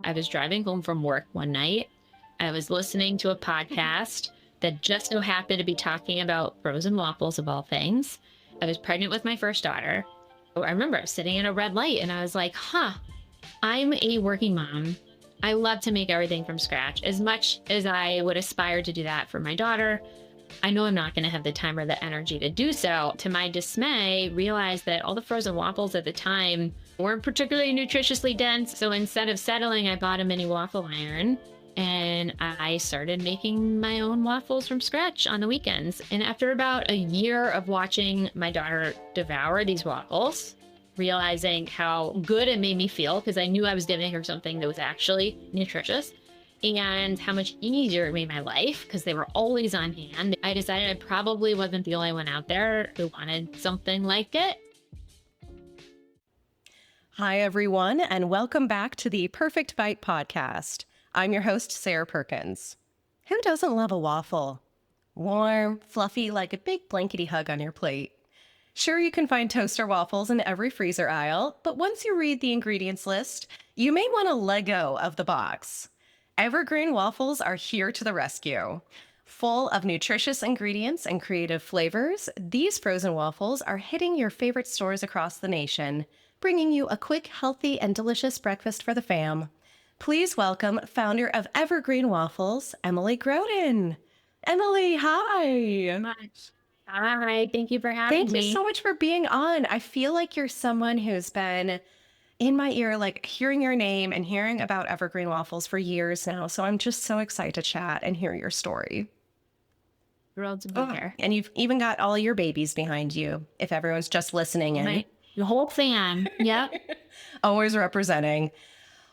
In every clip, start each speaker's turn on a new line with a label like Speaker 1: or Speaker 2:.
Speaker 1: I was driving home from work one night. I was listening to a podcast that just so happened to be talking about frozen waffles of all things. I was pregnant with my first daughter. I remember sitting in a red light and I was like, I'm a working mom. I love to make everything from scratch. As much as I would aspire to do that for my daughter, I know I'm not going to have the time or the energy to do so. To my dismay, realized that all the frozen waffles at the time weren't particularly nutritiously dense. So instead of settling, I bought a mini waffle iron and I started making my own waffles from scratch on the weekends. And after about a year of watching my daughter devour these waffles, realizing how good it made me feel, because I knew I was giving her something that was actually nutritious, and how much easier it made my life because they were always on hand, I decided I probably wasn't the only one out there who wanted something like it.
Speaker 2: Hi, everyone, and welcome back to the Perfect Bite podcast. I'm your host, Sarah Perkins. Who doesn't love a waffle? Warm, fluffy, like a big blankety hug on your plate. Sure, you can find toaster waffles in every freezer aisle, but once you read the ingredients list, you may want to let go of the box. Evergreen waffles are here to the rescue. Full of nutritious ingredients and creative flavors, these frozen waffles are hitting your favorite stores across the nation, bringing you a quick, healthy, and delicious breakfast for the fam. Please welcome founder of Evergreen Waffles, Emily Groden. Emily, hi.
Speaker 1: Hi, thank you for having me.
Speaker 2: Thank you so much for being on. I feel like you're someone who's been in my ear, like hearing your name and hearing about Evergreen Waffles for years now. So I'm just so excited to chat and hear your story.
Speaker 1: Thrilled to be here.
Speaker 2: And you've even got all your babies behind you, if everyone's just listening in.
Speaker 1: The whole fam. Yep.
Speaker 2: Always representing.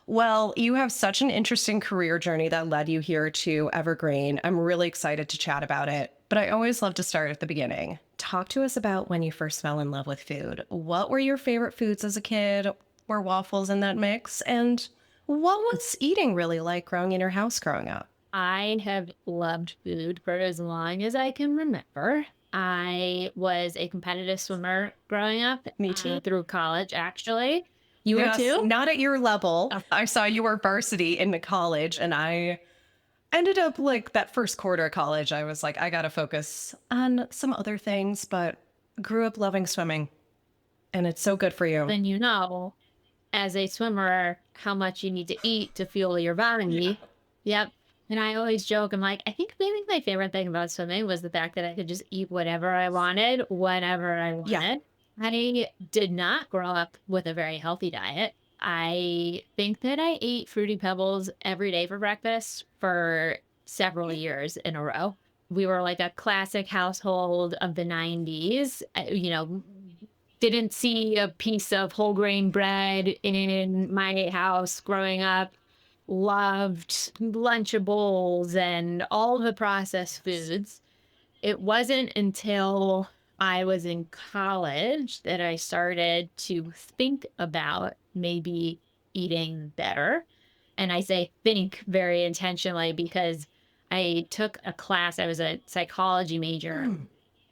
Speaker 2: Well, you have such an interesting career journey that led you here to Evergreen. I'm really excited to chat about it, but I always love to start at the beginning. Talk to us about when you first fell in love with food. What were your favorite foods as a kid? Were waffles in that mix? And what was eating really like growing in your house growing up?
Speaker 1: I have loved food for as long as I can remember. I was a competitive swimmer growing up.
Speaker 2: Me too.
Speaker 1: Through college, actually. You were too?
Speaker 2: Not at your level. I saw you were varsity in college, and I ended up like that first quarter of college. I was like, I got to focus on some other things, but grew up loving swimming. And it's so good for you.
Speaker 1: Then you know, as a swimmer, how much you need to eat to fuel your body. Yep. And I always joke, I'm like, I think maybe my favorite thing about swimming was the fact that I could just eat whatever I wanted, whenever I wanted.
Speaker 2: Yeah.
Speaker 1: I did not grow up with a very healthy diet. I think that I ate Fruity Pebbles every day for breakfast for several years in a row. We were like a classic household of the 90s. Didn't see a piece of whole grain bread in my house growing up. Loved Lunchables and all the processed foods. It wasn't until I was in college that I started to think about maybe eating better. And I say think very intentionally because I took a class. I was a psychology major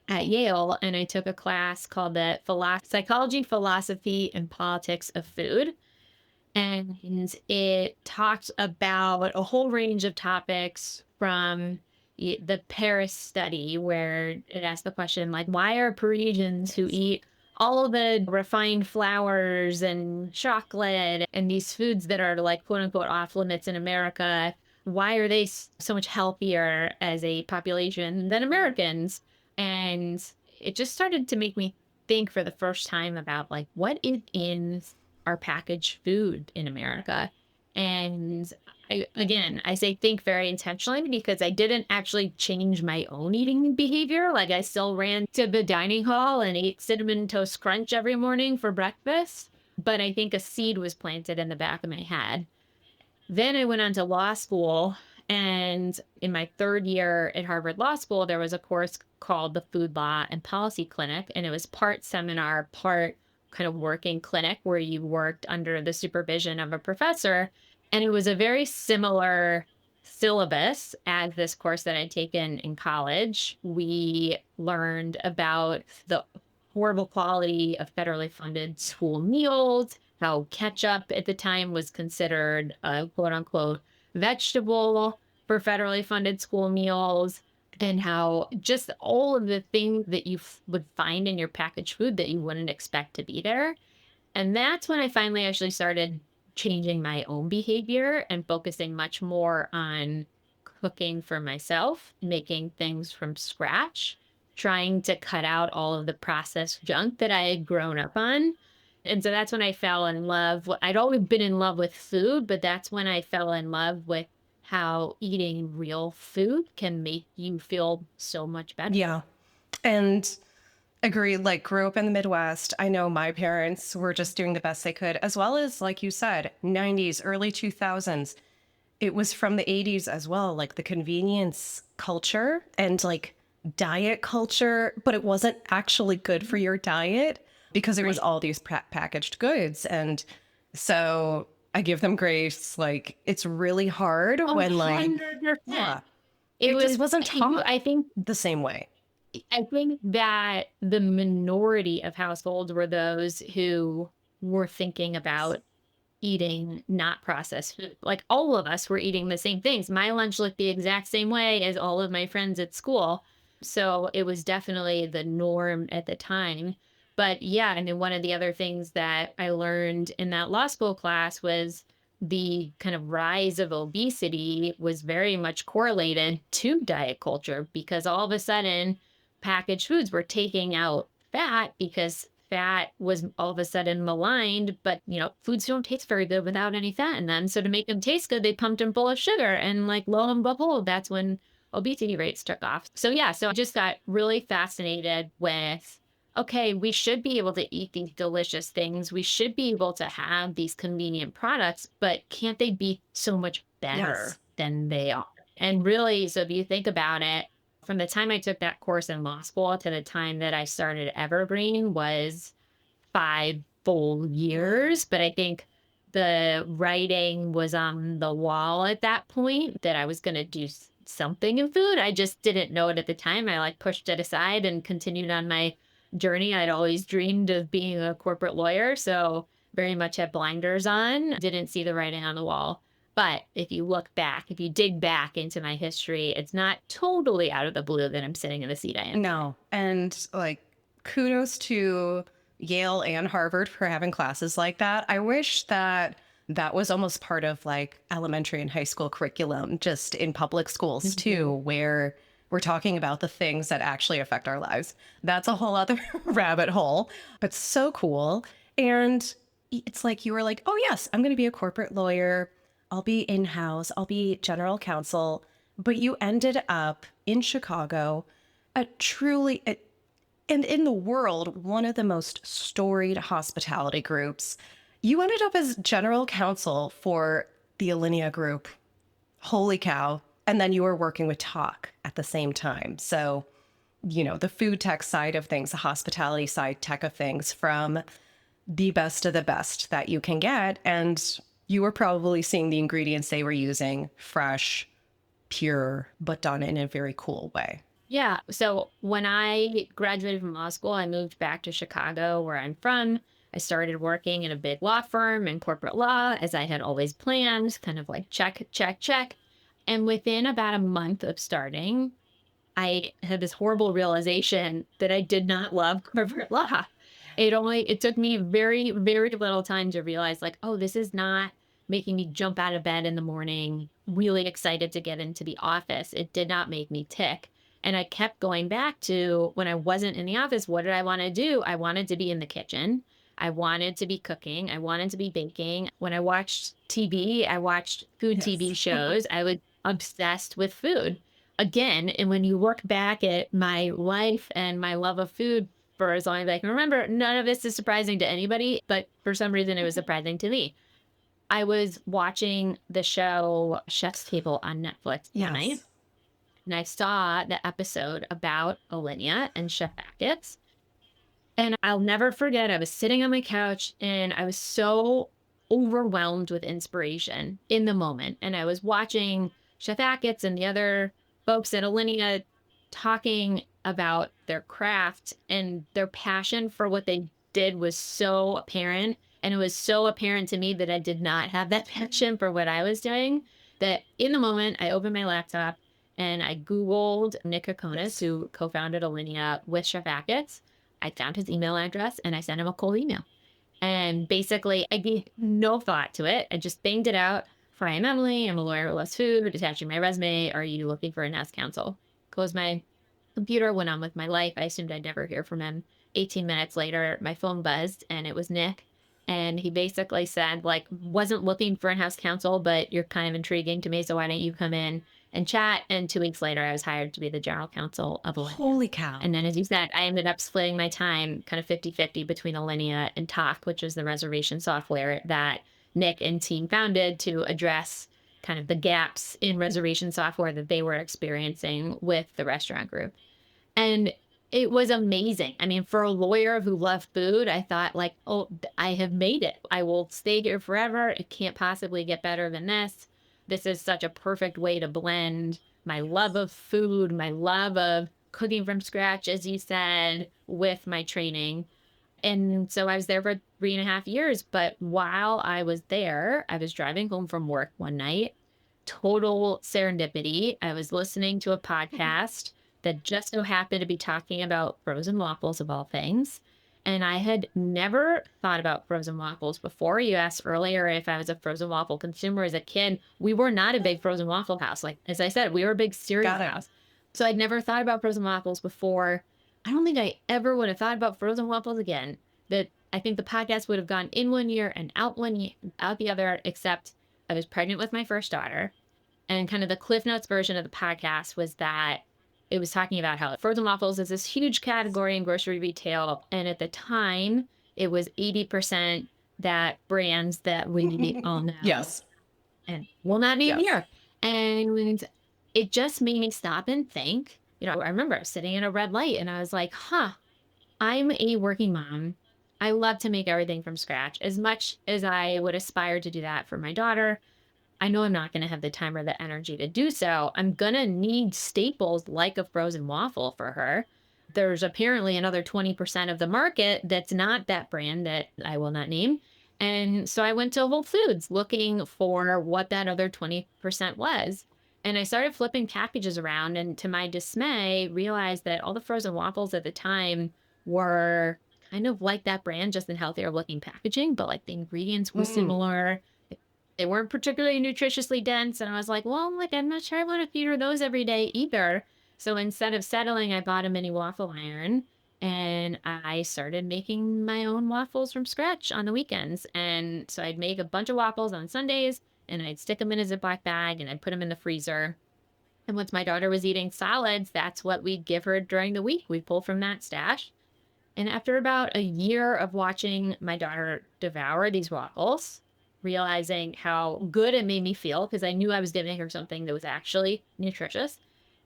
Speaker 1: at Yale, and I took a class called the Psychology, Philosophy, and Politics of Food. And it talked about a whole range of topics from the Paris study, where it asked the question, like, why are Parisians who eat all of the refined flours and chocolate and these foods that are like, quote unquote, off limits in America, why are they so much healthier as a population than Americans? And it just started to make me think for the first time about like, what is in our packaged food in America. And I say think very intentionally because I didn't actually change my own eating behavior. Like I still ran to the dining hall and ate Cinnamon Toast Crunch every morning for breakfast. But I think a seed was planted in the back of my head. Then I went on to law school. And in my third year at Harvard Law School, there was a course called the Food Law and Policy Clinic. And it was part seminar, part kind of working clinic where you worked under the supervision of a professor. And it was a very similar syllabus as this course that I'd taken in college. We learned about the horrible quality of federally funded school meals, how ketchup at the time was considered a quote unquote vegetable for federally funded school meals, and how just all of the things that you would find in your packaged food that you wouldn't expect to be there. And that's when I finally actually started changing my own behavior and focusing much more on cooking for myself, making things from scratch, trying to cut out all of the processed junk that I had grown up on. And so that's when I fell in love. I'd always been in love with food, but that's when I fell in love with how eating real food can make you feel so much better.
Speaker 2: Yeah. And agree, like grew up in the Midwest. I know my parents were just doing the best they could, as well as, like you said, 90s, early 2000s. It was from the 80s as well, like the convenience culture and like diet culture, but it wasn't actually good for your diet because it was
Speaker 1: Right.
Speaker 2: all these packaged goods. And so I give them grace. Like it's really hard
Speaker 1: Oh,
Speaker 2: when, like,
Speaker 1: 100%.
Speaker 2: yeah,
Speaker 1: It
Speaker 2: it just
Speaker 1: was,
Speaker 2: wasn't taught
Speaker 1: I think
Speaker 2: the same way.
Speaker 1: I think that the minority of households were those who were thinking about eating not processed food. Like all of us were eating the same things. My lunch looked the exact same way as all of my friends at school. So it was definitely the norm at the time. But yeah, and then one of the other things that I learned in that law school class was the kind of rise of obesity was very much correlated to diet culture, because all of a sudden packaged foods were taking out fat because fat was all of a sudden maligned. But foods don't taste very good without any fat in them, so to make them taste good they pumped them full of sugar, and like lo and behold, that's when obesity rates took off. So yeah, so I just got really fascinated with, okay, we should be able to eat these delicious things, we should be able to have these convenient products, but can't they be so much better
Speaker 2: Yes.
Speaker 1: than they are? And really, so if you think about it, from the time I took that course in law school to the time that I started Evergreen was 5 full
Speaker 2: Wow.
Speaker 1: years. But I think the writing was on the wall at that point that I was going to do something in food. I just didn't know it at the time. I like pushed it aside and continued on my journey. I'd always dreamed of being a corporate lawyer. So very much had blinders on, didn't see the writing on the wall. But if you look back, if you dig back into my history, it's not totally out of the blue that I'm sitting in the seat I am today.
Speaker 2: No. And like kudos to Yale and Harvard for having classes like that. I wish that that was almost part of like elementary and high school curriculum, just in public schools too,
Speaker 1: Mhm.
Speaker 2: where we're talking about the things that actually affect our lives. That's a whole other rabbit hole, but so cool. And it's like you were like, oh, yes, I'm going to be a corporate lawyer. I'll be in house, I'll be general counsel. But you ended up in Chicago, a truly, and in the world, one of the most storied hospitality groups. You ended up as general counsel for the Alinea Group. Holy cow. And then you were working with Talk at the same time. So, the food tech side of things, the hospitality side tech of things, from the best of the best that you can get. And you were probably seeing the ingredients they were using fresh, pure, but done in a very cool way.
Speaker 1: Yeah. So when I graduated from law school, I moved back to Chicago, where I'm from. I started working in a big law firm in corporate law, as I had always planned, kind of like check, check, check. And within about a month of starting, I had this horrible realization that I did not love corporate law. It took me very, very little time to realize, like, oh, this is not making me jump out of bed in the morning, really excited to get into the office. It did not make me tick. And I kept going back to, when I wasn't in the office, what did I want to do? I wanted to be in the kitchen. I wanted to be cooking. I wanted to be baking. When I watched TV, I watched food TV
Speaker 2: Yes.
Speaker 1: shows. I was obsessed with food again. And when you look back at my life and my love of food for as long as I can remember, none of this is surprising to anybody, but for some reason it was surprising to me. I was watching the show Chef's Table on Netflix one night,
Speaker 2: Yes.
Speaker 1: and I saw the episode about Alinea and Chef Achatz. And I'll never forget, I was sitting on my couch and I was so overwhelmed with inspiration in the moment. And I was watching Chef Achatz and the other folks at Alinea talking about their craft, and their passion for what they did was so apparent. And it was so apparent to me that I did not have that passion for what I was doing that in the moment I opened my laptop and I Googled Nick Kokonis, who co founded Alinea with Chef Achatz. I found his email address and I sent him a cold email. And basically, I gave no thought to it. I just banged it out. Hi, I'm Emily. I'm a lawyer who loves food. Attaching my resume. Are you looking for a nest counsel? Closed my computer, went on with my life. I assumed I'd never hear from him. 18 minutes later, my phone buzzed and it was Nick. And he basically said, like, wasn't looking for in-house counsel, but you're kind of intriguing to me. So why don't you come in and chat? And 2 weeks later, I was hired to be the general counsel of Alinea.
Speaker 2: Holy cow.
Speaker 1: And then, as you said, I ended up splitting my time kind of 50-50 between Alinea and Talk, which is the reservation software that Nick and team founded to address kind of the gaps in reservation software that they were experiencing with the restaurant group. And it was amazing. I mean, for a lawyer who loved food, I thought like, oh, I have made it. I will stay here forever. It can't possibly get better than this. This is such a perfect way to blend my love of food, my love of cooking from scratch, as you said, with my training. And so I was there for 3.5 years. But while I was there, I was driving home from work one night. Total serendipity. I was listening to a podcast that just so happened to be talking about frozen waffles of all things. And I had never thought about frozen waffles before. You asked earlier if I was a frozen waffle consumer as a kid. We were not a big frozen waffle house. Like, as I said, we were a big cereal
Speaker 2: Got it.
Speaker 1: house. So I'd never thought about frozen waffles before. I don't think I ever would have thought about frozen waffles again. That I think the podcast would have gone in one year and out one year, out the other, except I was pregnant with my first daughter. And kind of the Cliff Notes version of the podcast was that it was talking about how frozen waffles is this huge category in grocery retail. And at the time, it was 80% that brands that we all know.
Speaker 2: Yes.
Speaker 1: And will not name
Speaker 2: Yes.
Speaker 1: here. And it just made me stop and think. I remember sitting in a red light and I was like, I'm a working mom. I love to make everything from scratch. As much as I would aspire to do that for my daughter, I know I'm not going to have the time or the energy to do so. I'm going to need staples like a frozen waffle for her. There's apparently another 20% of the market that's not that brand that I will not name. And so I went to Whole Foods looking for what that other 20% was. And I started flipping packages around and to my dismay, realized that all the frozen waffles at the time were kind of like that brand, just in healthier looking packaging, but like the ingredients were similar. They weren't particularly nutritiously dense. And I was like, well, like, I'm not sure I want to feed her those every day either. So instead of settling, I bought a mini waffle iron and I started making my own waffles from scratch on the weekends. And so I'd make a bunch of waffles on Sundays and I'd stick them in a Ziploc bag and I'd put them in the freezer. And once my daughter was eating solids, that's what we'd give her during the week. We'd pull from that stash. And after about a year of watching my daughter devour these waffles, realizing how good it made me feel because I knew I was giving her something that was actually nutritious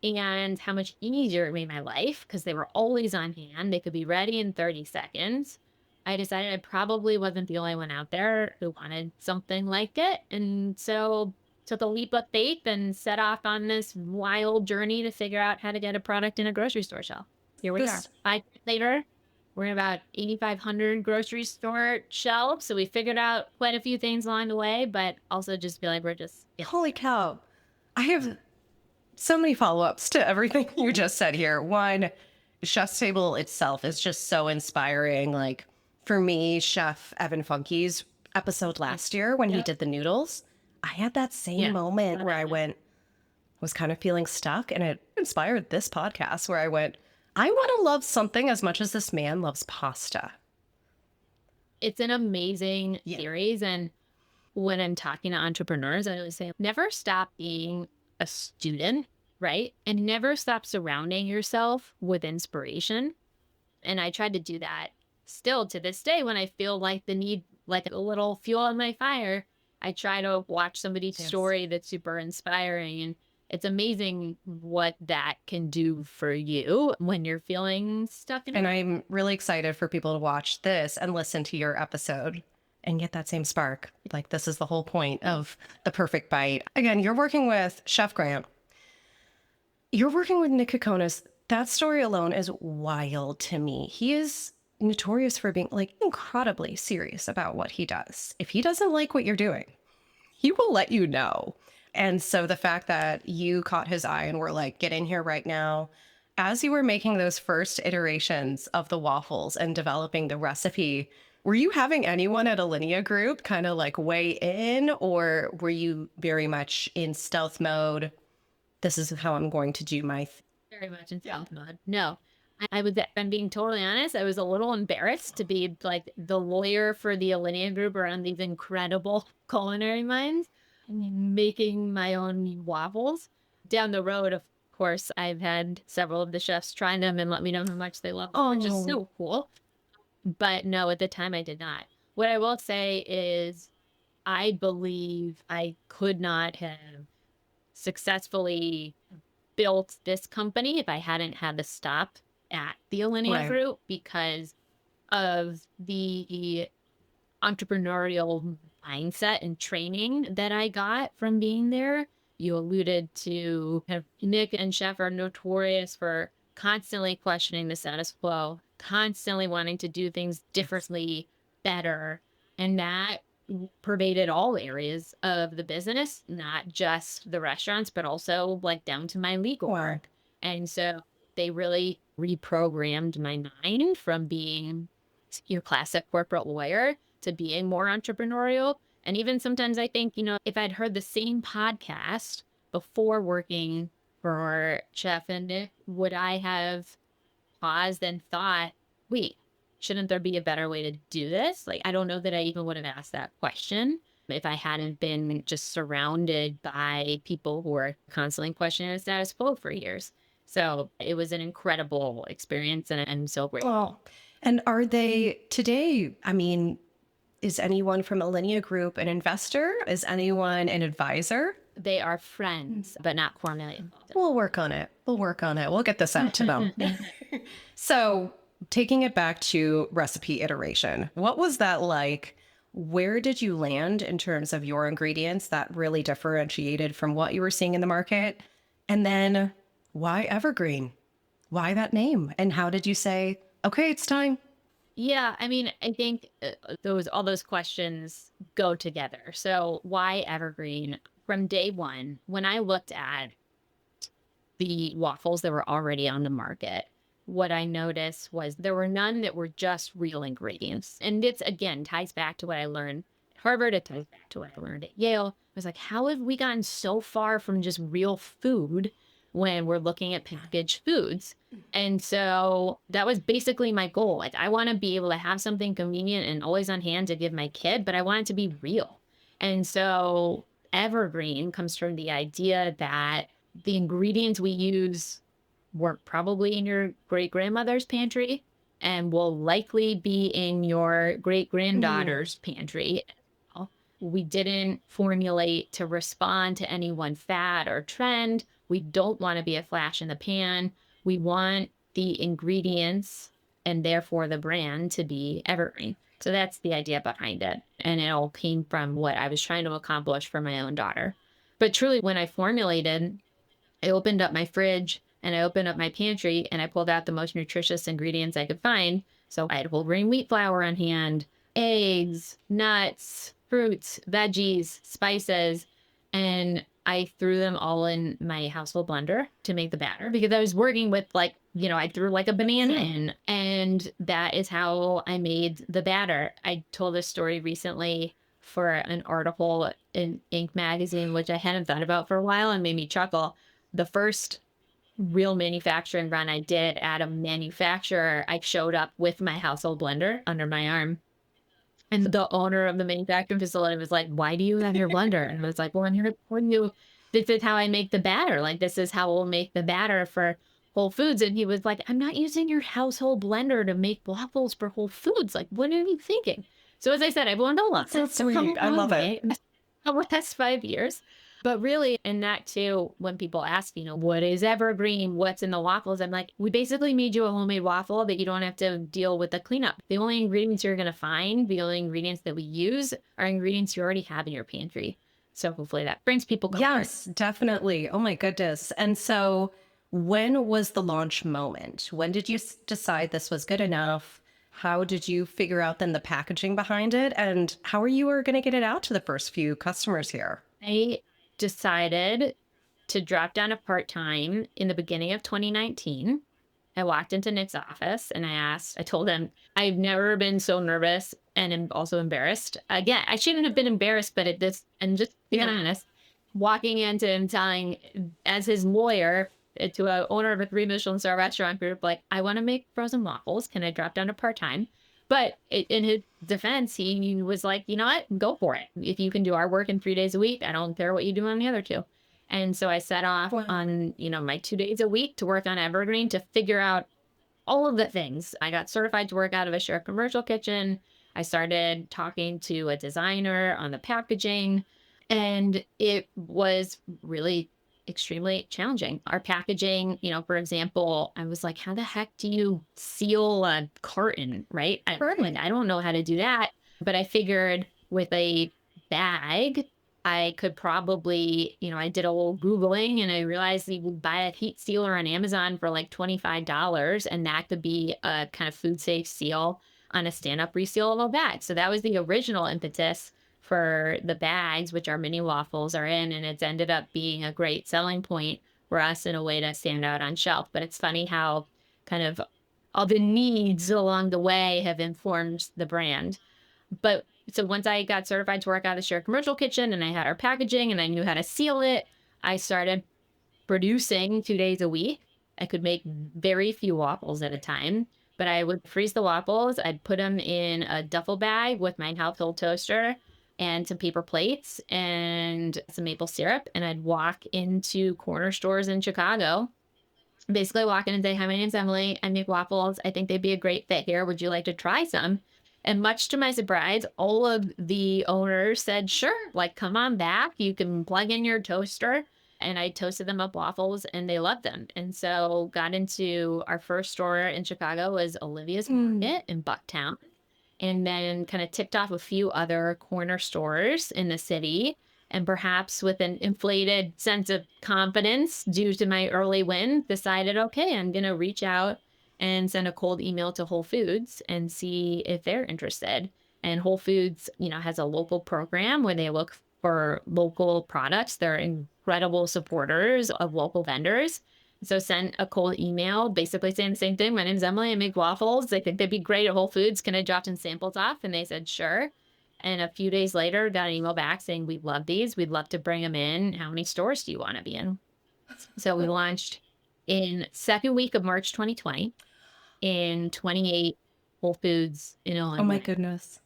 Speaker 1: and how much easier it made my life because they were always on hand. They could be ready in 30 seconds. I decided I probably wasn't the only one out there who wanted something like it. And so took a leap of faith and set off on this wild journey to figure out how to get a product in a grocery store shelf. Here we are. 5 years later, we're in about 8,500 grocery store shelves. So we figured out quite a few things along the way, but also just feel like we're just...
Speaker 2: Holy cow. I have so many follow-ups to everything you just said here. One, Chef's Table itself is just so inspiring. Like for me, Chef Evan Funke's episode last year when he did the noodles, I had that same moment where I was kind of feeling stuck, and it inspired this podcast where I went, I want to love something as much as this man loves pasta.
Speaker 1: It's an amazing series. And when I'm talking to entrepreneurs, I always say, never stop being a student, right? And never stop surrounding yourself with inspiration. And I tried to do that still to this day when I feel like the need, like a little fuel on my fire. I try to watch somebody's story that's super inspiring. And it's amazing what that can do for you when you're feeling stuck in it.
Speaker 2: And I'm really excited for people to watch this and listen to your episode and get that same spark. Like, this is the whole point of the perfect bite. Again, you're working with Chef Grant. You're working with Nick Kokonis. That story alone is wild to me. He is notorious for being like incredibly serious about what he does. If he doesn't like what you're doing, he will let you know. And so the fact that you caught his eye and were like, get in here right now, as you were making those first iterations of the waffles and developing the recipe, were you having anyone at Alinea Group kind of like weigh in, or were you very much in stealth mode? This is how I'm going to do my.
Speaker 1: Very much in stealth mode. No, I was, if I'm being totally honest, I was a little embarrassed to be like the lawyer for the Alinea Group around these incredible culinary minds, making my own waffles. Down the road, of course, I've had several of the chefs try them and let me know how much they love them, which is
Speaker 2: Oh,
Speaker 1: so cool. But no, at the time I did not. What I will say is I believe I could not have successfully built this company if I hadn't had to stop at the Alinea
Speaker 2: right.
Speaker 1: Group because of the entrepreneurial mindset and training that I got from being there. You alluded to kind of Nick and Chef are notorious for constantly questioning the status quo, constantly wanting to do things differently, better. And that pervaded all areas of the business, not just the restaurants, but also like down to my legal
Speaker 2: Wow.
Speaker 1: work. And so they really reprogrammed my mind from being your classic corporate lawyer to being more entrepreneurial. And even sometimes I think, if I'd heard the same podcast before working for Chef and Nick, would I have paused and thought, wait, shouldn't there be a better way to do this? Like, I don't know that I even would have asked that question if I hadn't been just surrounded by people who are constantly questioning the status quo for years. So it was an incredible experience, and I'm so grateful.
Speaker 2: Oh, and are they today? I mean, is anyone from Alinea Group an investor? Is anyone an advisor?
Speaker 1: They are friends, but not formally involved.
Speaker 2: We'll work on it. We'll work on it. We'll get this out to them. So, taking it back to recipe iteration, what was that like? Where did you land in terms of your ingredients that really differentiated from what you were seeing in the market? And then why Evergreen? Why that name? And how did you say, okay, it's time?
Speaker 1: Yeah, I mean, I think all those questions go together. So why Evergreen? From day one, when I looked at the waffles that were already on the market, what I noticed was there were none that were just real ingredients. And it's, again, ties back to what I learned at Harvard. It ties back to what I learned at Yale. I was like, how have we gotten so far from just real food when we're looking at packaged foods? And so that was basically my goal. Like, I want to be able to have something convenient and always on hand to give my kid, but I want it to be real. And so Evergreen comes from the idea that the ingredients we use weren't probably in your great grandmother's pantry and will likely be in your great granddaughter's pantry. We didn't formulate to respond to any one fad or trend. We don't want to be a flash in the pan. We want the ingredients and therefore the brand to be evergreen. So that's the idea behind it. And it all came from what I was trying to accomplish for my own daughter. But truly, when I formulated, I opened up my fridge and I opened up my pantry and I pulled out the most nutritious ingredients I could find. So I had whole grain wheat flour on hand, eggs, nuts, fruits, veggies, spices, and I threw them all in my household blender to make the batter because I was working with I threw like a banana in, and that is how I made the batter. I told this story recently for an article in Inc. magazine, which I hadn't thought about for a while and made me chuckle. The first real manufacturing run I did at a manufacturer, I showed up with my household blender under my arm. And the owner of the manufacturing facility was like, why do you have your blender? And I was like, well, I'm here to warn you. This is how I make the batter. Like, this is how we'll make the batter for Whole Foods. And he was like, I'm not using your household blender to make waffles for Whole Foods. Like, what are you thinking? So as I said, I've learned a lot.
Speaker 2: That's sweet. I love it.
Speaker 1: Over the last 5 years. But really, and that too, when people ask, what is Evergreen? What's in the waffles? I'm like, we basically made you a homemade waffle that you don't have to deal with the cleanup. The only ingredients you're going to find, the only ingredients that we use are ingredients you already have in your pantry. So hopefully that brings people comfort.
Speaker 2: Yes, definitely. Oh my goodness. And so when was the launch moment? When did you decide this was good enough? How did you figure out then the packaging behind it, and how are you going to get it out to the first few customers here?
Speaker 1: I decided to drop down to part time in the beginning of 2019. I walked into Nick's office and I told him, I've never been so nervous and am also embarrassed. Again, I shouldn't have been embarrassed, but at this, and just being honest, walking into him telling, as his lawyer, to a owner of a 3 Michelin star restaurant group, like, I want to make frozen waffles. Can I drop down to part time? But in his defense, he was like, you know what? Go for it. If you can do our work in 3 days a week, I don't care what you do on the other two. And so I set off
Speaker 2: Wow.
Speaker 1: on, my 2 days a week to work on Evergreen to figure out all of the things. I got certified to work out of a shared commercial kitchen. I started talking to a designer on the packaging, and it was really extremely challenging. Our packaging, for example, I was like, how the heck do you seal a carton, right?
Speaker 2: Right.
Speaker 1: I don't know how to do that. But I figured with a bag, I could probably, I did a little Googling and I realized you would buy a heat sealer on Amazon for like $25, and that could be a kind of food safe seal on a stand up resealable bag. So that was the original impetus for the bags, which our mini waffles are in. And it's ended up being a great selling point for us in a way to stand out on shelf. But it's funny how kind of all the needs along the way have informed the brand. But so once I got certified to work out of the shared commercial kitchen and I had our packaging and I knew how to seal it, I started producing 2 days a week. I could make very few waffles at a time, but I would freeze the waffles. I'd put them in a duffel bag with my household toaster and some paper plates and some maple syrup. And I'd walk into corner stores in Chicago, basically walk in and say, hi, my name's Emily. I make waffles. I think they'd be a great fit here. Would you like to try some? And much to my surprise, all of the owners said, sure, like, come on back. You can plug in your toaster. And I toasted them up waffles and they loved them. And so got into our first store in Chicago was Olivia's Market in Bucktown, and then kind of ticked off a few other corner stores in the city. And perhaps with an inflated sense of confidence due to my early win, decided, okay, I'm going to reach out and send a cold email to Whole Foods and see if they're interested. And Whole Foods, has a local program where they look for local products. They're incredible supporters of local vendors. So sent a cold email basically saying the same thing. My name's Emily. I make waffles. I think they'd be great at Whole Foods. Can I drop some samples off? And they said, sure. And a few days later, got an email back saying, we love these. We'd love to bring them in. How many stores do you want to be in? So we launched in second week of March 2020 in 28 Whole Foods in
Speaker 2: Oh my
Speaker 1: Illinois.
Speaker 2: goodness.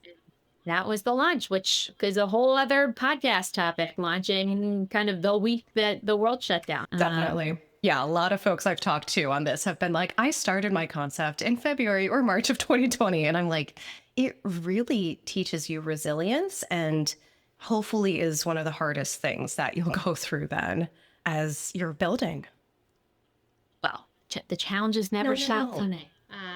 Speaker 1: That was the launch, which is a whole other podcast topic, launching kind of the week that the world shut down.
Speaker 2: Definitely. Yeah, a lot of folks I've talked to on this have been like, I started my concept in February or March of 2020. And I'm like, it really teaches you resilience and hopefully is one of the hardest things that you'll go through then as you're building.
Speaker 1: Well, the challenges never stop
Speaker 2: no.
Speaker 1: coming.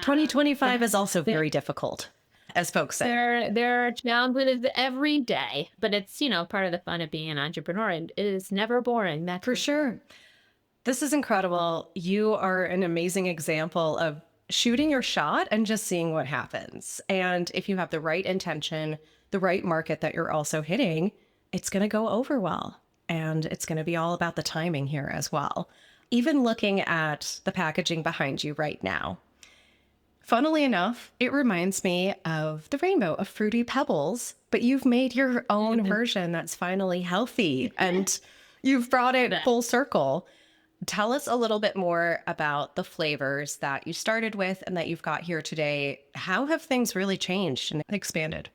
Speaker 2: 2025 is also very difficult, as folks say.
Speaker 1: There are challenges every day, but it's, part of the fun of being an entrepreneur. And it is never boring. That's
Speaker 2: For sure. This is incredible. You are an amazing example of shooting your shot and just seeing what happens. And if you have the right intention, the right market that you're also hitting, it's going to go over well. And it's going to be all about the timing here as well. Even looking at the packaging behind you right now. Funnily enough, it reminds me of the rainbow of Fruity Pebbles, but you've made your own version that's finally healthy and you've brought it full circle. Tell us a little bit more about the flavors that you started with and that you've got here today. How have things really changed and expanded?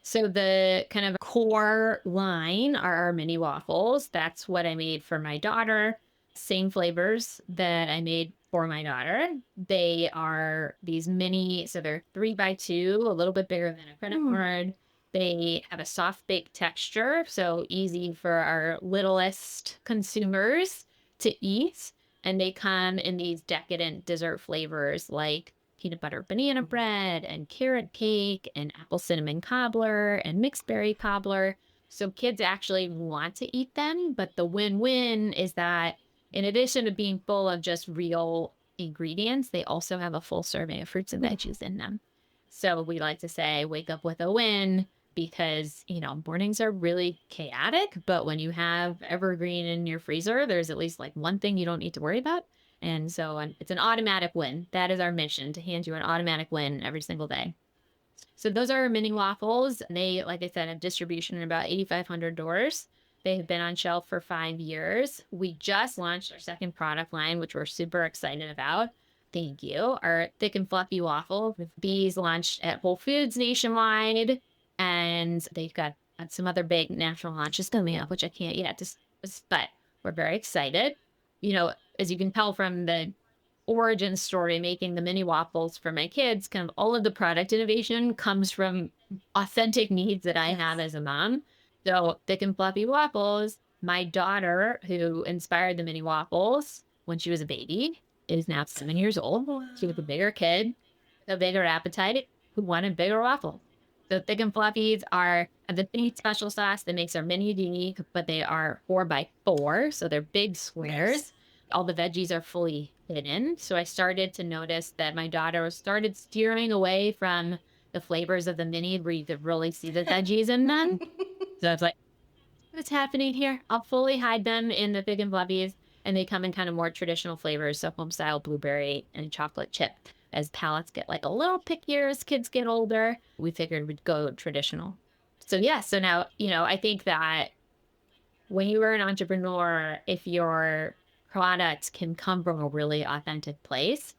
Speaker 1: So the kind of core line are our mini waffles. That's what I made for my daughter. Same flavors that I made for my daughter. They are these mini, so they're 3x2, a little bit bigger than a credit card. They have a soft baked texture, so easy for our littlest consumers to eat. And they come in these decadent dessert flavors like peanut butter banana bread and carrot cake and apple cinnamon cobbler and mixed berry cobbler. So kids actually want to eat them, but the win-win is that in addition to being full of just real ingredients, they also have a full serving of fruits and veggies in them. So we like to say, wake up with a win because, mornings are really chaotic. But when you have Evergreen in your freezer, there's at least like one thing you don't need to worry about. And so it's an automatic win. That is our mission, to hand you an automatic win every single day. So those are our mini waffles. They, like I said, have distribution in about 8,500 doors. They have been on shelf for 5 years. We just launched our second product line, which we're super excited about. Thank you. Our thick and fluffy waffle with bees launched at Whole Foods nationwide. And they've got some other big national launches coming up, which I can't yet discuss, but we're very excited. As you can tell from the origin story, making the mini waffles for my kids, kind of all of the product innovation comes from authentic needs that I have as a mom. So thick and fluffy waffles, my daughter, who inspired the mini waffles when she was a baby, is now 7 years old. She was a bigger kid, a bigger appetite, who wanted bigger waffles. So thick and fluffies are the mini special sauce that makes our mini unique, but they are 4x4, so they're big squares.
Speaker 2: Yes.
Speaker 1: All the veggies are fully hidden. So I started to notice that my daughter started steering away from the flavors of the mini where you could really see the veggies in them. So I was like, what's happening here? I'll fully hide them in the thick and fluffies, and they come in kind of more traditional flavors, so home style blueberry and chocolate chip. As palates get like a little pickier as kids get older, we figured we'd go traditional. So yeah, so now, I think that when you are an entrepreneur, if your product can come from a really authentic place,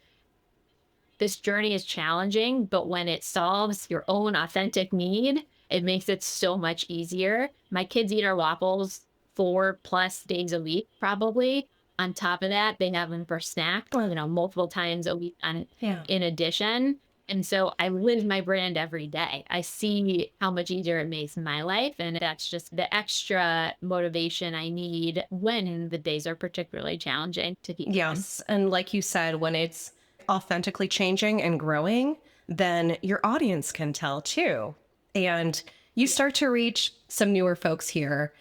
Speaker 1: this journey is challenging, but when it solves your own authentic need, it makes it so much easier. My kids eat our waffles 4+ days a week, probably. On top of that, they have them for snack, multiple times a week
Speaker 2: Yeah.
Speaker 1: in addition. And so I live my brand every day. I see how much easier it makes my life. And that's just the extra motivation I need when the days are particularly challenging to keep going.
Speaker 2: Yes. And like you said, when it's authentically changing and growing, then your audience can tell too. And you start to reach some newer folks here.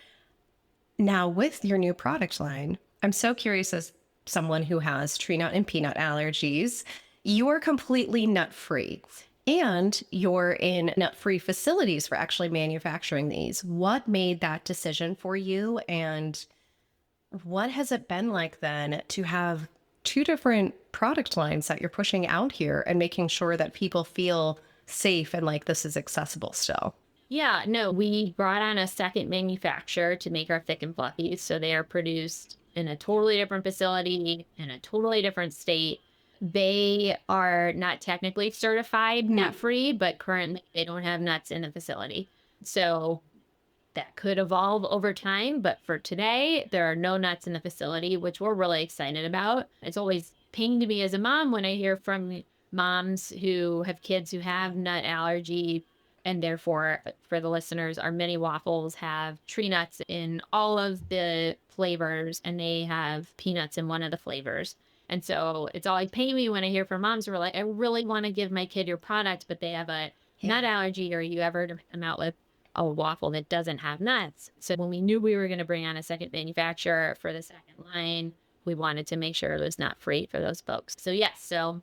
Speaker 2: Now, with your new product line, I'm so curious, as someone who has tree nut and peanut allergies, you are completely nut free and you're in nut free facilities for actually manufacturing these. What made that decision for you? And what has it been like then to have two different product lines that you're pushing out here and making sure that people feel safe and like this is accessible still?
Speaker 1: Yeah, no, we brought on a second manufacturer to make our thick and fluffies. So they are produced in a totally different facility, in a totally different state. They are not technically certified nut free, but currently they don't have nuts in the facility. So that could evolve over time. But for today, there are no nuts in the facility, which we're really excited about. It's always pained me as a mom when I hear from moms who have kids who have nut allergy. And therefore, for the listeners, our mini waffles have tree nuts in all of the flavors, and they have peanuts in one of the flavors. And so it's always pain me when I hear from moms who are like, I really want to give my kid your product, but they have a nut allergy, or you ever come out with a waffle that doesn't have nuts. So when we knew we were going to bring on a second manufacturer for the second line, we wanted to make sure it was nut free for those folks. So yes, so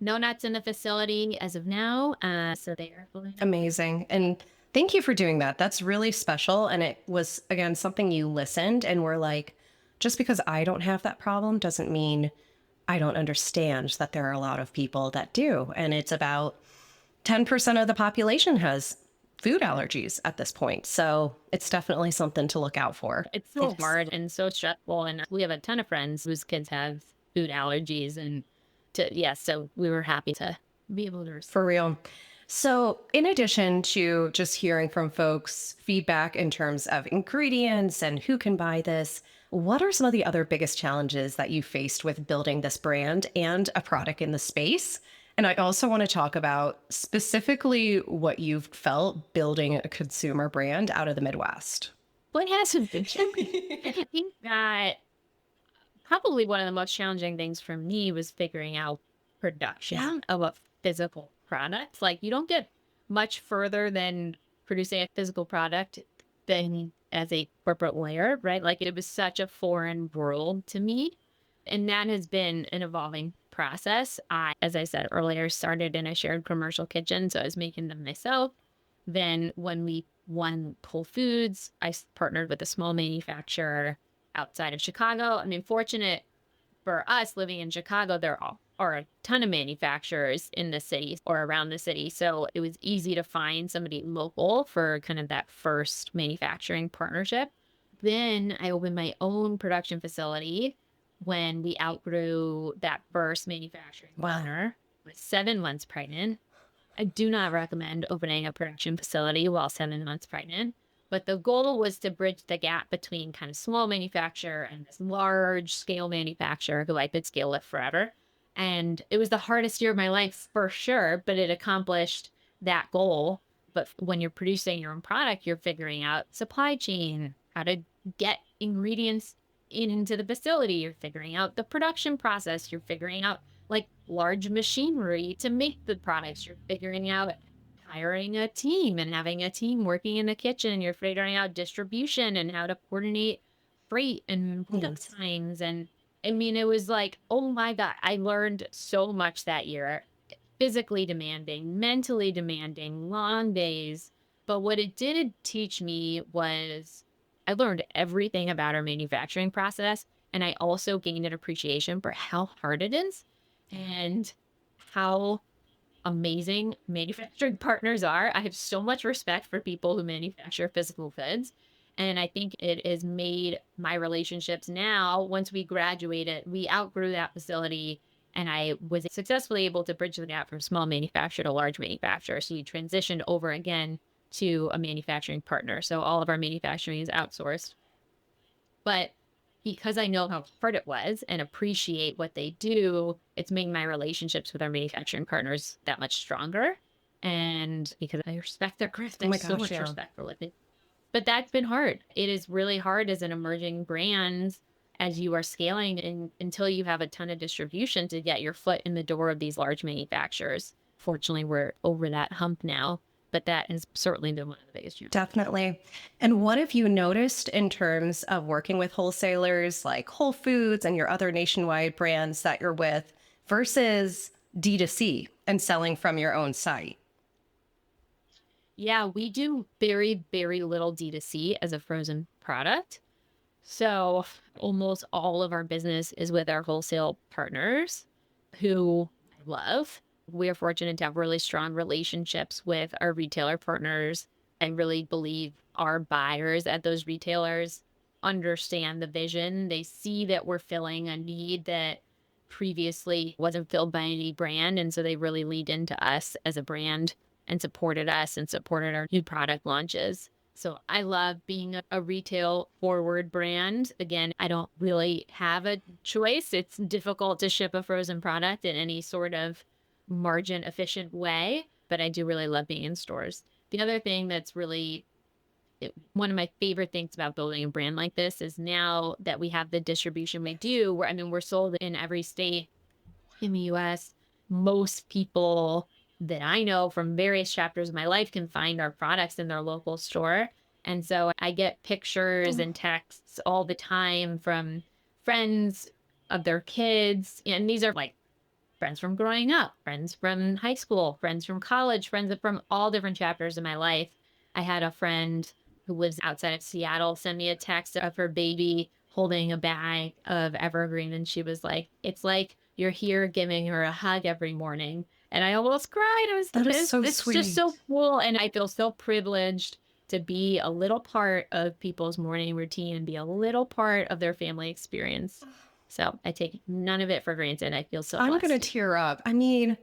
Speaker 1: no nuts in the facility as of now. So they are fully
Speaker 2: Amazing. And thank you for doing that. That's really special. And it was, again, something you listened and were like, just because I don't have that problem doesn't mean I don't understand that there are a lot of people that do. And it's about 10% of the population has food allergies at this point. So it's definitely something to look out for.
Speaker 1: It's so hard and so stressful. And we have a ton of friends whose kids have food allergies. And so we were happy to be able to
Speaker 2: For real. So, in addition to just hearing from folks feedback in terms of ingredients and who can buy this, what are some of the other biggest challenges that you faced with building this brand and a product in the space? And I also want to talk about specifically what you've felt building a consumer brand out of the Midwest.
Speaker 1: What hasn't been? I think that probably one of the most challenging things for me was figuring out production of a physical product. Like, you don't get much further than producing a physical product than as a corporate lawyer, right? Like, it was such a foreign world to me. And that has been an evolving process. As I said earlier, started in a shared commercial kitchen. So I was making them myself. Then when we won Whole Foods, partnered with a small manufacturer outside of Chicago. I mean, fortunate for us living in Chicago, are a ton of manufacturers in the city or around the city. So it was easy to find somebody local for kind of that first manufacturing partnership. Then I opened my own production facility when we outgrew that first manufacturing
Speaker 2: Wow.
Speaker 1: partner. I was 7 months pregnant. I do not recommend opening a production facility while 7 months pregnant. But the goal was to bridge the gap between kind of small manufacturer and this large scale manufacturer who I could scale with forever. And it was the hardest year of my life for sure, but it accomplished that goal. But when you're producing your own product, you're figuring out supply chain, how to get ingredients into the facility. You're figuring out the production process. You're figuring out like large machinery to make the products. You're figuring out hiring a team and having a team working in the kitchen. You're figuring out distribution and how to coordinate freight and pickup
Speaker 2: Yes.
Speaker 1: times. And I mean, it was like, oh my God, I learned so much that year. Physically demanding, mentally demanding, long days. But what it did teach me was I learned everything about our manufacturing process. And I also gained an appreciation for how hard it is and how amazing manufacturing partners are. I have so much respect for people who manufacture physical goods. And I think it has made my relationships now, once we graduated, we outgrew that facility and I was successfully able to bridge the gap from small manufacturer to large manufacturer. So we transitioned over again to a manufacturing partner. So all of our manufacturing is outsourced. But because I know how hard it was and appreciate what they do, it's made my relationships with our manufacturing partners that much stronger. And because I respect their craft, I
Speaker 2: Oh
Speaker 1: have
Speaker 2: my
Speaker 1: so
Speaker 2: gosh,
Speaker 1: much
Speaker 2: yeah.
Speaker 1: respect for what they. But that's been hard. It is really hard as an emerging brand as you are scaling and until you have a ton of distribution to get your foot in the door of these large manufacturers. Fortunately, we're over that hump now, but that has certainly been one of the biggest challenges.
Speaker 2: Definitely. And what have you noticed in terms of working with wholesalers like Whole Foods and your other nationwide brands that you're with versus D2C and selling from your own site?
Speaker 1: Yeah, we do very, very little D2C as a frozen product. So almost all of our business is with our wholesale partners who I love. We are fortunate to have really strong relationships with our retailer partners. I really believe our buyers at those retailers understand the vision. They see that we're filling a need that previously wasn't filled by any brand. And so they really lead into us as a brand and supported us and supported our new product launches. So I love being a retail forward brand. Again, I don't really have a choice. It's difficult to ship a frozen product in any sort of margin efficient way, but I do really love being in stores. The other thing that's really one of my favorite things about building a brand like this is now that we have the distribution we do, where I mean, we're sold in every state in the US. Most people that I know from various chapters of my life can find our products in their local store. And so I get pictures and texts all the time from friends of their kids. And these are like friends from growing up, friends from high school, friends from college, friends from all different chapters of my life. I had a friend who lives outside of Seattle send me a text of her baby holding a bag of Evergreen. And she was like, it's like you're here giving her a hug every morning. And I almost cried. I was
Speaker 2: That is so
Speaker 1: it's just so
Speaker 2: sweet.
Speaker 1: cool. And I feel so privileged to be a little part of people's morning routine and be a little part of their family experience. So I take none of it for granted. I feel so
Speaker 2: I'm going to
Speaker 1: blessed.
Speaker 2: tear up. I mean,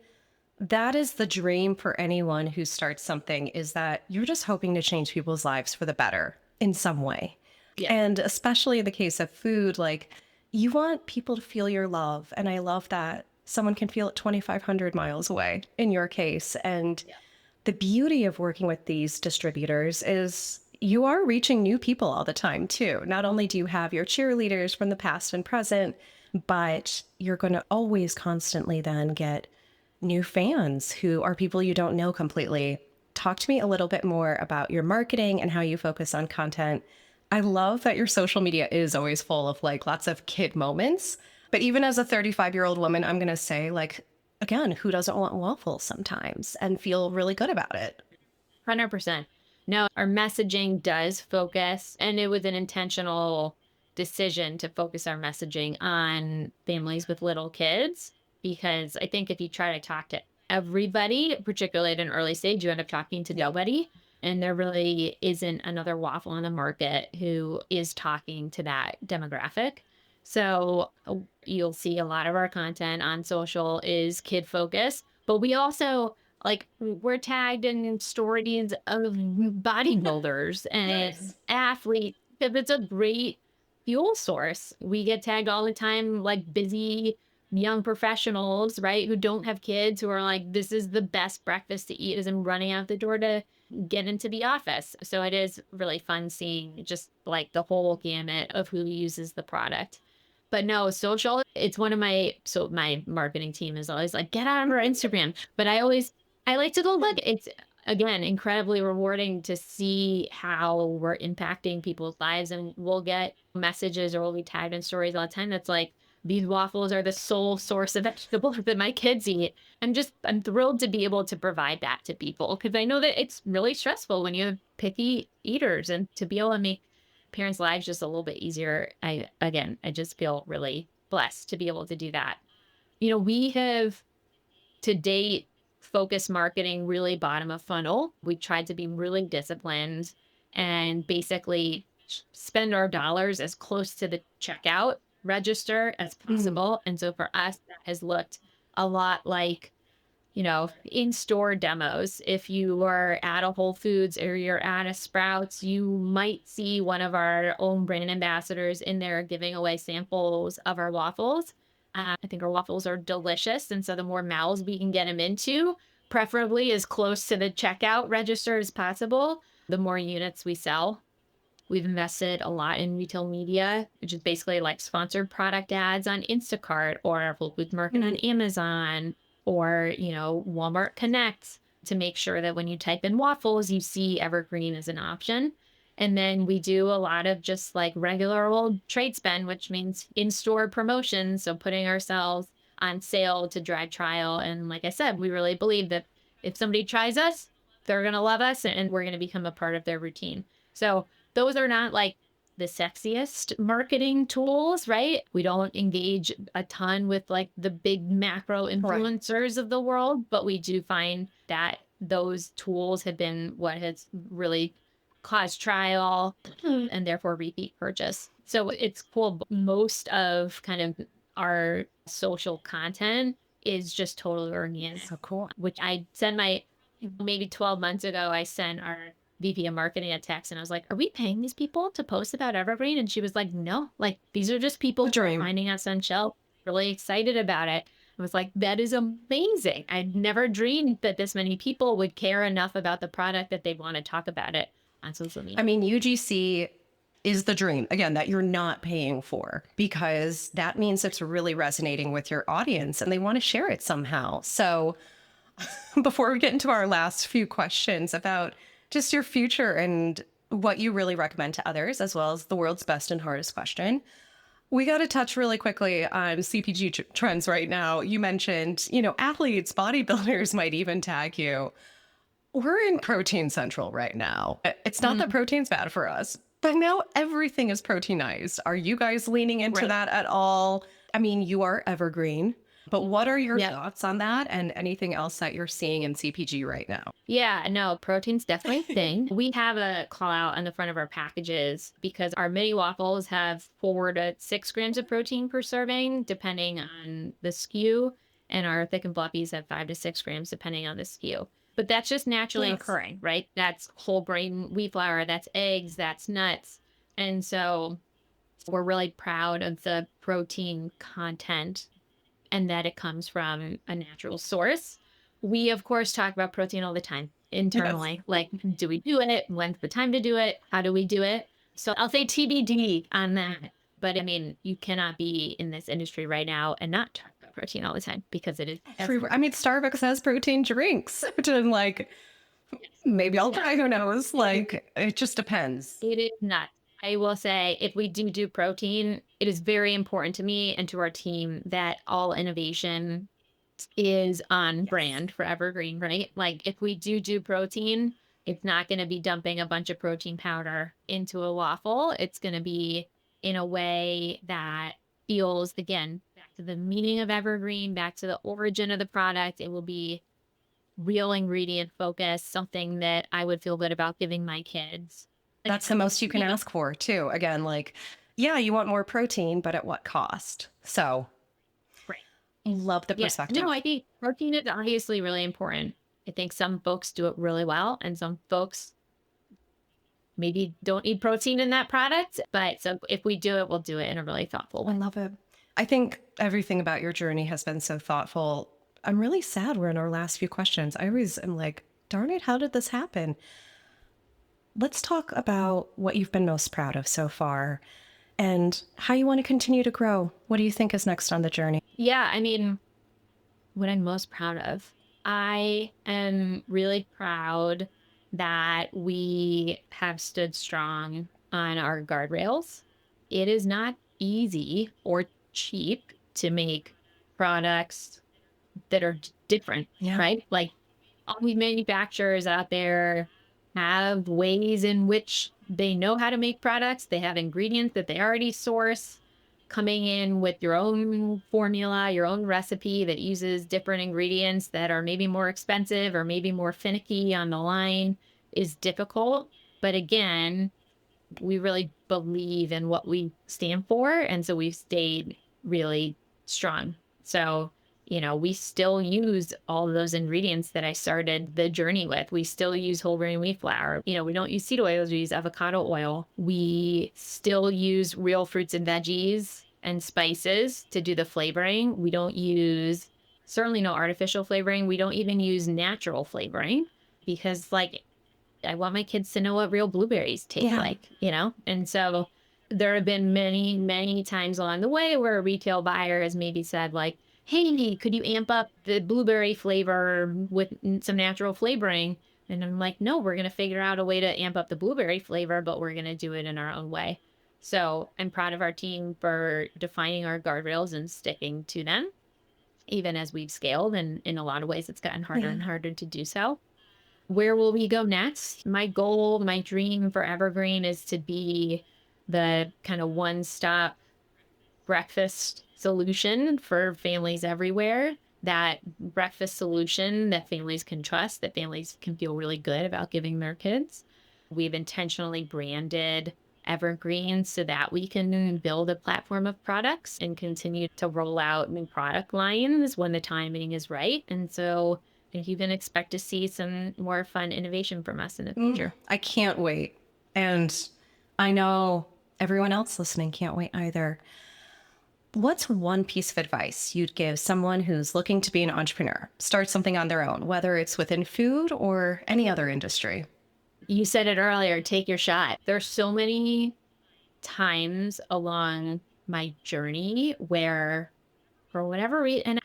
Speaker 2: that is the dream for anyone who starts something is that you're just hoping to change people's lives for the better in some way.
Speaker 1: Yeah.
Speaker 2: And especially in the case of food, like you want people to feel your love. And I love that someone can feel it 2,500 miles away in your case. And
Speaker 1: Yeah.
Speaker 2: the beauty of working with these distributors is you are reaching new people all the time, too. Not only do you have your cheerleaders from the past and present, but you're going to always constantly then get new fans who are people you don't know completely. Talk to me a little bit more about your marketing and how you focus on content. I love that your social media is always full of like lots of kid moments, But even as a 35-year-old woman, I'm going to say, like, again, who doesn't want waffles sometimes and feel really good about it?
Speaker 1: 100%. No, our messaging does focus, and it was an intentional decision to focus our messaging on families with little kids. Because I think if you try to talk to everybody, particularly at an early stage, you end up talking to nobody. And there really isn't another waffle on the market who is talking to that demographic. So you'll see a lot of our content on social is kid focused, but we also like we're tagged in stories of bodybuilders and
Speaker 2: Nice.
Speaker 1: athletes because it's a great fuel source. We get tagged all the time, like busy young professionals, right, who don't have kids, who are like, this is the best breakfast to eat as I'm running out the door to get into the office. So it is really fun seeing just like the whole gamut of who uses the product. But no, social, it's one of my marketing team is always like, get on our Instagram. But I like to go look. It's again incredibly rewarding to see how we're impacting people's lives. And we'll get messages or we'll be tagged in stories all the time that's like, these waffles are the sole source of vegetables that my kids eat. I'm thrilled to be able to provide that to people because I know that it's really stressful when you have picky eaters and to be able to make parents' lives just a little bit easier. I just feel really blessed to be able to do that. We have to date focused marketing really bottom of funnel. We tried to be really disciplined and basically spend our dollars as close to the checkout register as
Speaker 2: Mm.
Speaker 1: possible. And so for us, that has looked a lot like in-store demos. If you are at a Whole Foods or you're at a Sprouts, you might see one of our own brand ambassadors in there giving away samples of our waffles. I think our waffles are delicious. And so the more mouths we can get them into, preferably as close to the checkout register as possible, the more units we sell. We've invested a lot in retail media, which is basically like sponsored product ads on Instacart or Whole Foods Market on
Speaker 2: Mm.
Speaker 1: Amazon or, Walmart Connect to make sure that when you type in waffles, you see Evergreen as an option. And then we do a lot of just like regular old trade spend, which means in store promotions. So putting ourselves on sale to drive trial. And like I said, we really believe that if somebody tries us, they're going to love us and we're going to become a part of their routine. So those are not like the sexiest marketing tools, right? We don't engage a ton with like the big macro
Speaker 2: Right.
Speaker 1: influencers of the world, but we do find that those tools have been what has really caused trial and therefore repeat purchase. So it's cool. Most of kind of our social content is just totally organic,
Speaker 2: So cool.
Speaker 1: which I send my maybe 12 months ago, I sent our VP of marketing a text and I was like, are we paying these people to post about Evergreen? And she was like, no, like these are just
Speaker 2: The
Speaker 1: people
Speaker 2: dream.
Speaker 1: finding us on shelf, really excited about it. I was like, that is amazing. I'd never dreamed that this many people would care enough about the product that they'd want to talk about it on social media.
Speaker 2: I mean, UGC is the dream, again, that you're not paying for because that means it's really resonating with your audience and they want to share it somehow. So, before we get into our last few questions about just your future and what you really recommend to others, as well as the world's best and hardest question, we got to touch really quickly on CPG trends right now. You mentioned, athletes, bodybuilders might even tag you. We're in protein central right now. It's not that
Speaker 1: Mm,
Speaker 2: protein's bad for us, but now everything is proteinized. Are you guys leaning into
Speaker 1: right.
Speaker 2: that at all? I mean, you are evergreen, but what are your
Speaker 1: Yeah.
Speaker 2: thoughts on that and anything else that you're seeing in CPG right now?
Speaker 1: Yeah, no, protein's definitely a thing. We have a call out on the front of our packages because our mini waffles have 4 to 6 grams of protein per serving, depending on the SKU. And our thick and fluffies have 5 to 6 grams, depending on the SKU. But that's just naturally
Speaker 2: Yes.
Speaker 1: occurring, right? That's whole grain wheat flour, that's eggs, that's nuts. And so we're really proud of the protein content and that it comes from a natural source. We, of course, talk about protein all the time
Speaker 2: Yes.
Speaker 1: internally. Like, do we do it? When's the time to do it? How do we do it? So I'll say TBD on that. But I mean, you cannot be in this industry right now and not talk about protein all the time because it is
Speaker 2: Everywhere. I
Speaker 1: everywhere.
Speaker 2: mean, Starbucks has protein drinks, which I'm like, maybe I'll try, who knows? Like, it just depends.
Speaker 1: It is nuts. I will say if we do protein, it is very important to me and to our team that all innovation is on
Speaker 2: Yes.
Speaker 1: brand for Evergreen, right? Like if we do protein, it's not going to be dumping a bunch of protein powder into a waffle. It's going to be in a way that feels, again, back to the meaning of Evergreen, back to the origin of the product. It will be real ingredient focus, something that I would feel good about giving my kids.
Speaker 2: That's the
Speaker 1: Again,
Speaker 2: most you can
Speaker 1: you know,
Speaker 2: ask for, too. Again, like, yeah, you want more protein, but at what cost? So,
Speaker 1: right.
Speaker 2: love the
Speaker 1: Yeah. No,
Speaker 2: perspective.
Speaker 1: I think protein is obviously really important. I think some folks do it really well, and some folks maybe don't eat protein in that product. But so if we do it, we'll do it in a really thoughtful
Speaker 2: I
Speaker 1: way.
Speaker 2: love it. I think everything about your journey has been so thoughtful. I'm really sad we're in our last few questions. I always am like, darn it, how did this happen? Let's talk about what you've been most proud of so far and how you want to continue to grow. What do you think is next on the journey?
Speaker 1: Yeah. I mean, what I'm most proud of, I am really proud that we have stood strong on our guardrails. It is not easy or cheap to make products that are different,
Speaker 2: Yeah.
Speaker 1: right? Like all these manufacturers out there have ways in which they know how to make products. They have ingredients that they already source. Coming in with your own formula, your own recipe that uses different ingredients that are maybe more expensive or maybe more finicky on the line is difficult. But again, we really believe in what we stand for. And so we've stayed really strong. So, we still use all of those ingredients that I started the journey with. We still use whole grain wheat flour. We don't use seed oils, we use avocado oil. We still use real fruits and veggies and spices to do the flavoring. We don't use, certainly no artificial flavoring. We don't even use natural flavoring because, like, I want my kids to know what real blueberries taste
Speaker 2: Yeah.
Speaker 1: like. And so there have been many, many times along the way where a retail buyer has maybe said, like, hey, could you amp up the blueberry flavor with some natural flavoring? And I'm like, no, we're going to figure out a way to amp up the blueberry flavor, but we're going to do it in our own way. So I'm proud of our team for defining our guardrails and sticking to them, even as we've scaled. And in a lot of ways, it's gotten harder
Speaker 2: Yeah.
Speaker 1: and harder to do so. Where will we go next? My goal, my dream for Evergreen is to be the kind of one stop breakfast solution for families everywhere. That breakfast solution that families can trust, that families can feel really good about giving their kids. We've intentionally branded Evergreen so that we can build a platform of products and continue to roll out new product lines when the timing is right. And so I think you can expect to see some more fun innovation from us in the future.
Speaker 2: I can't wait. And I know everyone else listening can't wait either. What's one piece of advice you'd give someone who's looking to be an entrepreneur, start something on their own, whether it's within food or any other industry?
Speaker 1: You said it earlier, take your shot. There's so many times along my journey where, for whatever reason,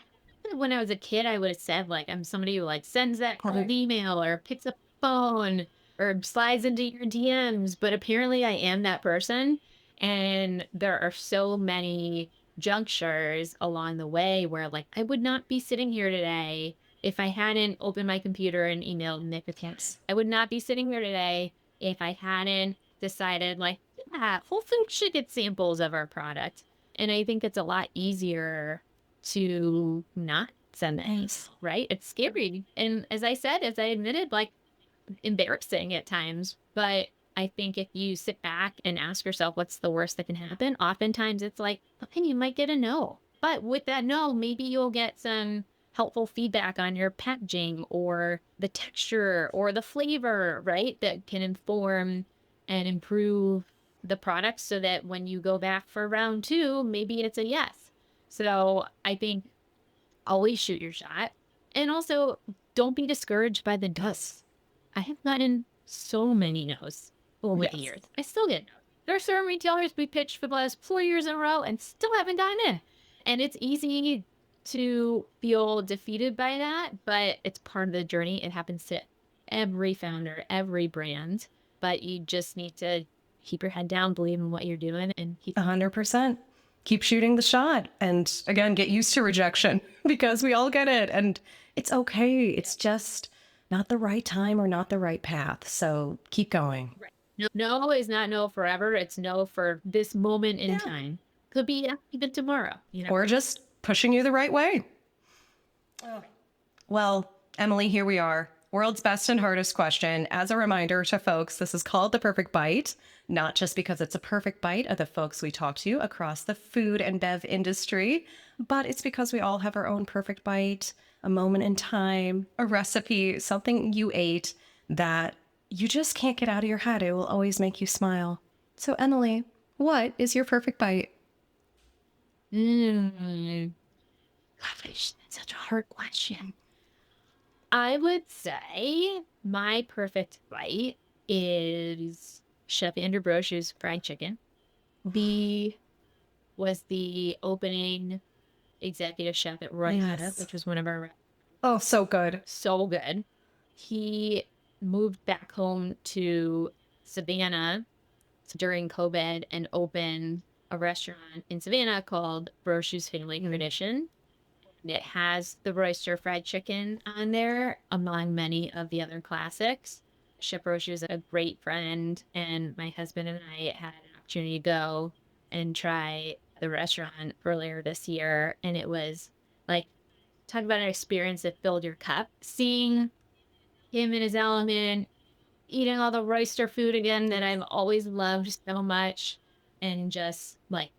Speaker 1: and when I was a kid, I would have said, like, I'm somebody who, like, sends that cold
Speaker 2: Okay.
Speaker 1: email or picks up the phone or slides into your DMs, but apparently I am that person. And there are so many junctures along the way where, like, I would not be sitting here today if I hadn't opened my computer and emailed Nick a text.
Speaker 2: Yes.
Speaker 1: I would not be sitting here today if I hadn't decided, like, yeah, Whole Foods should get samples of our product. And I think it's a lot easier to not send the
Speaker 2: Yes.
Speaker 1: email, right? It's scary. And as I said, as I admitted, like, embarrassing at times. But I think if you sit back and ask yourself, what's the worst that can happen? Oftentimes it's like, okay, you might get a no. But with that no, maybe you'll get some helpful feedback on your packaging or the texture or the flavor, right? That can inform and improve the product so that when you go back for round two, maybe it's a yes. So I think always shoot your shot. And also, don't be discouraged by the
Speaker 2: Yes.
Speaker 1: no's. I have gotten so many no's over the
Speaker 2: Yes.
Speaker 1: years. I still get no's. There are certain retailers we pitched for the last 4 years in a row and still haven't gotten in. And it's easy to feel defeated by that, but it's part of the journey. It happens to every founder, every brand. But you just need to keep your head down, believe in what you're doing, and keep
Speaker 2: 100%. Keep shooting the shot. And again, get used to rejection because we all get it. And it's okay. It's just not the right time or not the right path. So keep going.
Speaker 1: right. No is not no forever. It's no for this moment in
Speaker 2: Yeah.
Speaker 1: time. Could be even tomorrow, you know.
Speaker 2: Or just pushing you the right way. Well, Emily, here we are. World's best and hardest question. As a reminder to folks, this is called the perfect bite, not just because it's a perfect bite of the folks we talk to across the food and bev industry, but it's because we all have our own perfect bite, a moment in time, a recipe, something you ate that you just can't get out of your head. It will always make you smile. So, Emily, what is your perfect bite?
Speaker 1: Gosh, that's such a hard question. I would say my perfect bite is Chef Andrew Brochu's fried chicken. He was the opening executive chef at Roy
Speaker 2: Yes.
Speaker 1: which was one of our
Speaker 2: Oh, so good.
Speaker 1: so good. He moved back home to Savannah during COVID and opened a restaurant in Savannah called Brochu's Family Tradition. It has the roaster fried chicken on there, among many of the other classics. Chef Brochu is a great friend, and my husband and I had an opportunity to go and try the restaurant earlier this year, and it was like, talk about an experience that filled your cup. Seeing him in his element, eating all the roaster food again that I've always loved so much, and just like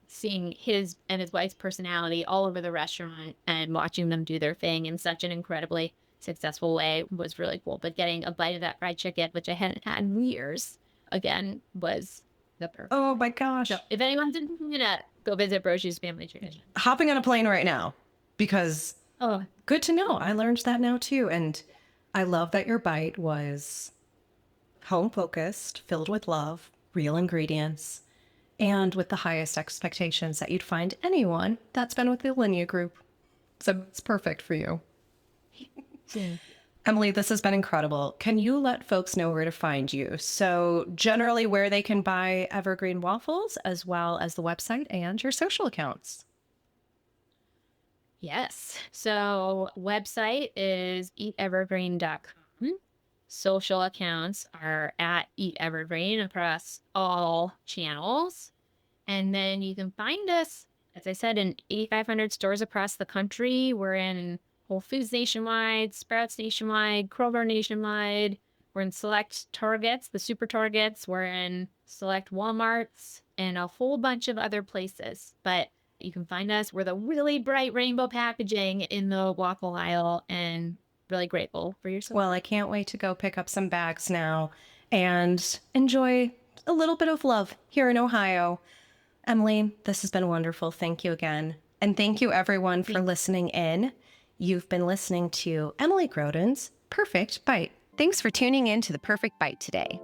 Speaker 1: seeing his and his wife's personality all over the restaurant and watching them do their thing in such an incredibly successful way was really cool. But getting a bite of that fried chicken, which I hadn't had in years, again, was the perfect.
Speaker 2: Oh my gosh.
Speaker 1: So if anyone's in that, go visit Brochu's Family Tradition.
Speaker 2: Hopping on a plane right now because
Speaker 1: Oh,
Speaker 2: good to know. I learned that now too. And I love that your bite was home focused, filled with love, real ingredients, and with the highest expectations that you'd find anyone that's been with the Alinea Group. So it's perfect for you.
Speaker 1: yeah.
Speaker 2: Emily, this has been incredible. Can you let folks know where to find you? So, generally, where they can buy Evergreen waffles, as well as the website and your social accounts.
Speaker 1: Yes. So website is eatevergreen.com. Social accounts are at Eat Evergreen across all channels. And then you can find us, as I said, in 8,500 stores across the country. We're in Whole Foods nationwide, Sprouts nationwide, Kroger nationwide. We're in select Targets, the super Targets. We're in select Walmarts and a whole bunch of other places. But you can find us. We're the really bright rainbow packaging in the waffle aisle, and really grateful for your support.
Speaker 2: Well, I can't wait to go pick up some bags now and enjoy a little bit of love here in Ohio. Emily, this has been wonderful. Thank you again. And thank you, everyone, for listening in. You've been listening to Emily Groden's Perfect Bite.
Speaker 3: Thanks for tuning in to The Perfect Bite today.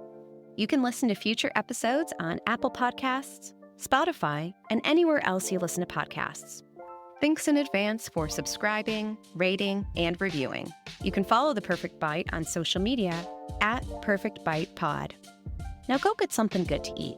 Speaker 3: You can listen to future episodes on Apple Podcasts, Spotify, and anywhere else you listen to podcasts. Thanks in advance for subscribing, rating, and reviewing. You can follow The Perfect Bite on social media at Perfect Bite Pod. Now go get something good to eat.